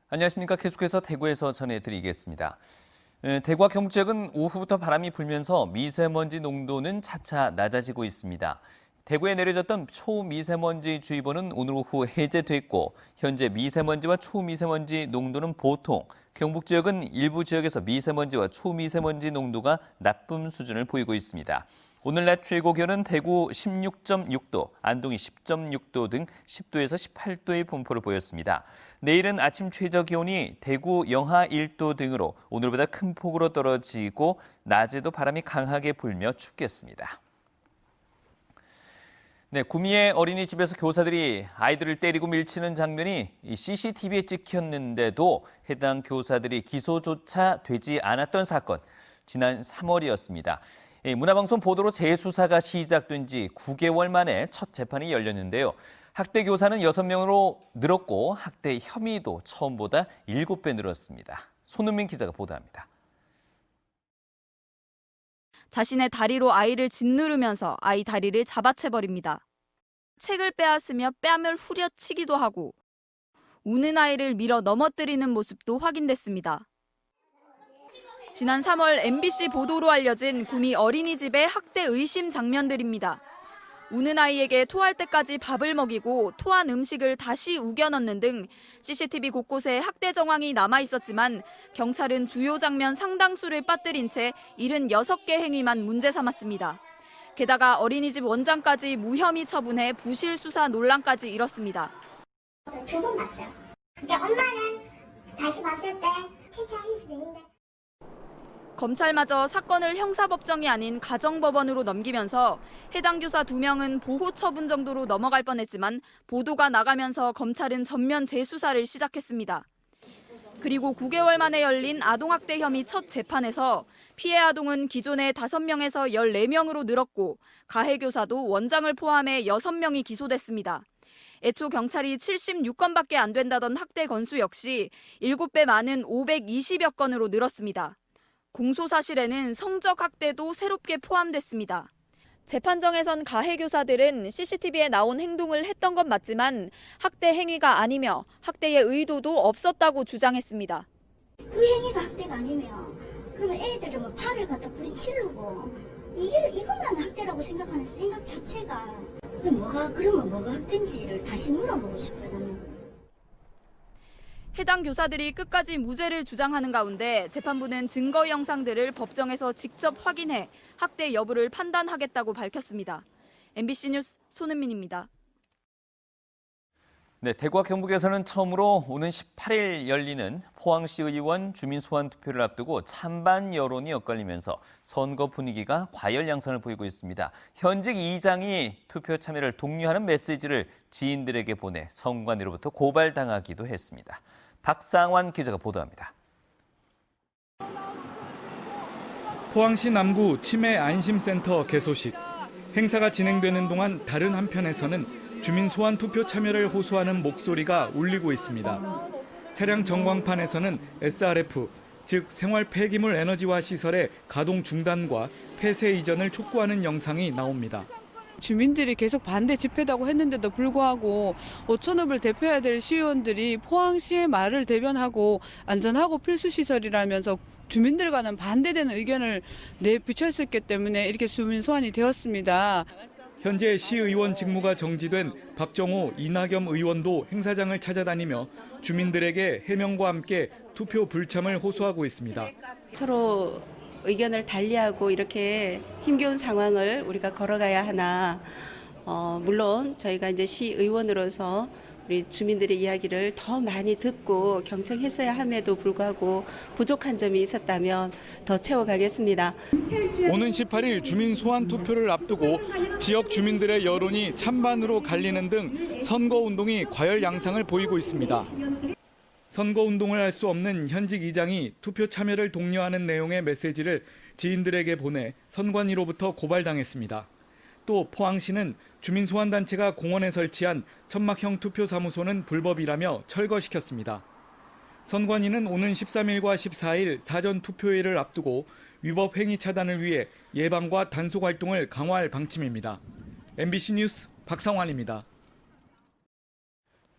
안녕하십니까. 계속해서 대구에서 전해드리겠습니다. 대구와 경북 지역은 오후부터 바람이 불면서 미세먼지 농도는 차차 낮아지고 있습니다. 대구에 내려졌던 초미세먼지주의보는 오늘 오후 해제됐고 현재 미세먼지와 초미세먼지 농도는 보통, 경북 지역은 일부 지역에서 미세먼지와 초미세먼지 농도가 나쁨 수준을 보이고 있습니다. 오늘 낮 최고 기온은 대구 16.6도, 안동이 10.6도 등 10도에서 18도의 분포를 보였습니다. 내일은 아침 최저 기온이 대구 영하 1도 등으로 오늘보다 큰 폭으로 떨어지고 낮에도 바람이 강하게 불며 춥겠습니다. 네, 구미의 어린이집에서 교사들이 아이들을 때리고 밀치는 장면이 CCTV에 찍혔는데도 해당 교사들이 기소조차 되지 않았던 사건, 지난 3월이었습니다. 문화방송 보도로 재수사가 시작된 지 9개월 만에 첫 재판이 열렸는데요. 학대 교사는 6명으로 늘었고 학대 혐의도 처음보다 7배 늘었습니다. 손은민 기자가 보도합니다. 자신의 다리로 아이를 짓누르면서 아이 다리를 잡아채버립니다. 책을 빼앗으며 뺨을 후려치기도 하고 우는 아이를 밀어 넘어뜨리는 모습도 확인됐습니다. 지난 3월 MBC 보도로 알려진 구미 어린이집의 학대 의심 장면들입니다. 우는 아이에게 토할 때까지 밥을 먹이고 토한 음식을 다시 우겨 넣는 등 CCTV 곳곳에 학대 정황이 남아 있었지만 경찰은 주요 장면 상당수를 빠뜨린 채 76개 행위만 문제 삼았습니다. 게다가 어린이집 원장까지 무혐의 처분해 부실 수사 논란까지 일었습니다. 2번 봤어요. 근데 엄마는 다시 봤을 때 폐치하실 수도 있는데. 검찰마저 사건을 형사법정이 아닌 가정법원으로 넘기면서 해당 교사 2명은 보호 처분 정도로 넘어갈 뻔했지만 보도가 나가면서 검찰은 전면 재수사를 시작했습니다. 그리고 9개월 만에 열린 아동학대 혐의 첫 재판에서 피해 아동은 기존의 5명에서 14명으로 늘었고 가해교사도 원장을 포함해 6명이 기소됐습니다. 애초 경찰이 76건밖에 안 된다던 학대 건수 역시 7배 많은 520여 건으로 늘었습니다. 공소사실에는 성적 학대도 새롭게 포함됐습니다. 재판정에선 가해교사들은 CCTV에 나온 행동을 했던 건 맞지만 학대 행위가 아니며 학대의 의도도 없었다고 주장했습니다. 그 행위가 학대가 아니면 그러면 애들을 뭐 팔을 갖다 부딪히려고 이것만 학대라고 생각하는 생각 자체가 그러면 뭐가 학대인지를 다시 물어보고 싶어요. 나는. 해당 교사들이 끝까지 무죄를 주장하는 가운데 재판부는 증거 영상들을 법정에서 직접 확인해 학대 여부를 판단하겠다고 밝혔습니다. MBC 뉴스 손은민입니다. 네, 대구와 경북에서는 처음으로 오는 18일 열리는 포항시 의원 주민 소환 투표를 앞두고 찬반 여론이 엇갈리면서 선거 분위기가 과열 양상을 보이고 있습니다. 현직 이장이 투표 참여를 독려하는 메시지를 지인들에게 보내 선관위로부터 고발당하기도 했습니다. 박상환 기자가 보도합니다. 포항시 남구 치매 안심센터 개소식. 행사가 진행되는 동안 다른 한편에서는 주민 소환 투표 참여를 호소하는 목소리가 울리고 있습니다. 차량 전광판에서는 SRF, 즉 생활 폐기물 에너지화 시설의 가동 중단과 폐쇄 이전을 촉구하는 영상이 나옵니다. 주민들이 계속 반대 집회라고 했는데도 불구하고 오천읍을 대표해야 될 시의원들이 포항시의 말을 대변하고 안전하고 필수시설이라면서 주민들과는 반대되는 의견을 내비쳤었기 때문에 이렇게 주민 소환이 되었습니다. 현재 시의원 직무가 정지된 박정호, 이낙연 의원도 행사장을 찾아다니며 주민들에게 해명과 함께 투표 불참을 호소하고 있습니다. 서로 의견을 달리하고 이렇게 힘겨운 상황을 우리가 걸어가야 하나, 물론 저희가 이제 시의원으로서 우리 주민들의 이야기를 더 많이 듣고 경청했어야 함에도 불구하고 부족한 점이 있었다면 더 채워가겠습니다. 오는 18일 주민 소환 투표를 앞두고 지역 주민들의 여론이 찬반으로 갈리는 등 선거운동이 과열 양상을 보이고 있습니다. 선거운동을 할 수 없는 현직 이장이 투표 참여를 독려하는 내용의 메시지를 지인들에게 보내 선관위로부터 고발당했습니다. 또 포항시는 주민소환단체가 공원에 설치한 천막형 투표사무소는 불법이라며 철거시켰습니다. 선관위는 오는 13일과 14일 사전 투표일을 앞두고 위법 행위 차단을 위해 예방과 단속 활동을 강화할 방침입니다. MBC 뉴스 박상환입니다.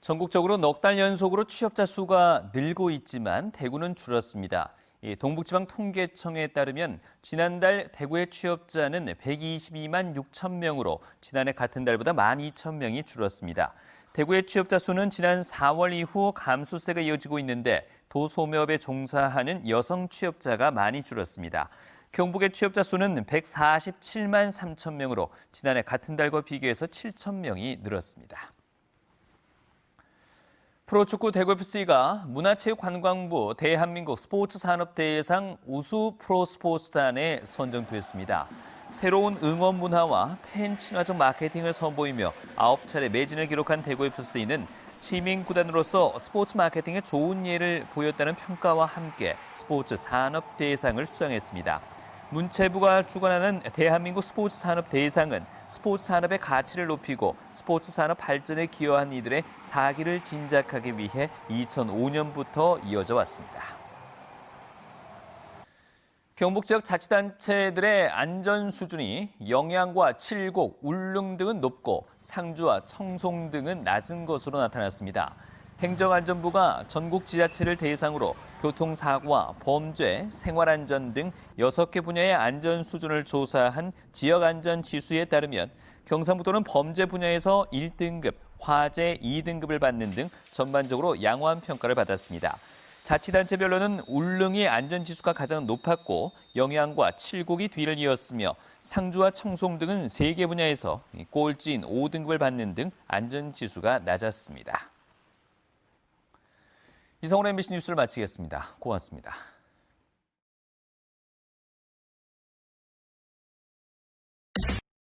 전국적으로 넉 달 연속으로 취업자 수가 늘고 있지만 대구는 줄었습니다. 동북지방통계청에 따르면 지난달 대구의 취업자는 122만 6천 명으로 지난해 같은 달보다 12,000명이 줄었습니다. 대구의 취업자 수는 지난 4월 이후 감소세가 이어지고 있는데 도소매업에 종사하는 여성 취업자가 많이 줄었습니다. 경북의 취업자 수는 147만 3천 명으로 지난해 같은 달과 비교해서 7천 명이 늘었습니다. 프로축구 대구FC가 문화체육관광부 대한민국 스포츠산업대회상 우수 프로스포츠단에 선정됐습니다. 새로운 응원 문화와 팬 친화적 마케팅을 선보이며 9차례 매진을 기록한 대구FC는 시민구단으로서 스포츠 마케팅에 좋은 예를 보였다는 평가와 함께 스포츠산업대상을 수상했습니다. 문체부가 주관하는 대한민국 스포츠산업대상은 스포츠 산업의 가치를 높이고 스포츠 산업 발전에 기여한 이들의 사기를 진작하기 위해 2005년부터 이어져 왔습니다. 경북 지역 자치단체들의 안전 수준이 영양과 칠곡, 울릉 등은 높고 상주와 청송 등은 낮은 것으로 나타났습니다. 행정안전부가 전국 지자체를 대상으로 교통사고와 범죄, 생활안전 등 6개 분야의 안전 수준을 조사한 지역안전지수에 따르면 경상북도는 범죄 분야에서 1등급, 화재 2등급을 받는 등 전반적으로 양호한 평가를 받았습니다. 자치단체별로는 울릉이 안전지수가 가장 높았고 영양과 칠곡이 뒤를 이었으며 상주와 청송 등은 3개 분야에서 꼴찌인 5등급을 받는 등 안전지수가 낮았습니다. 이상으로 MBC 뉴스를 마치겠습니다. 고맙습니다.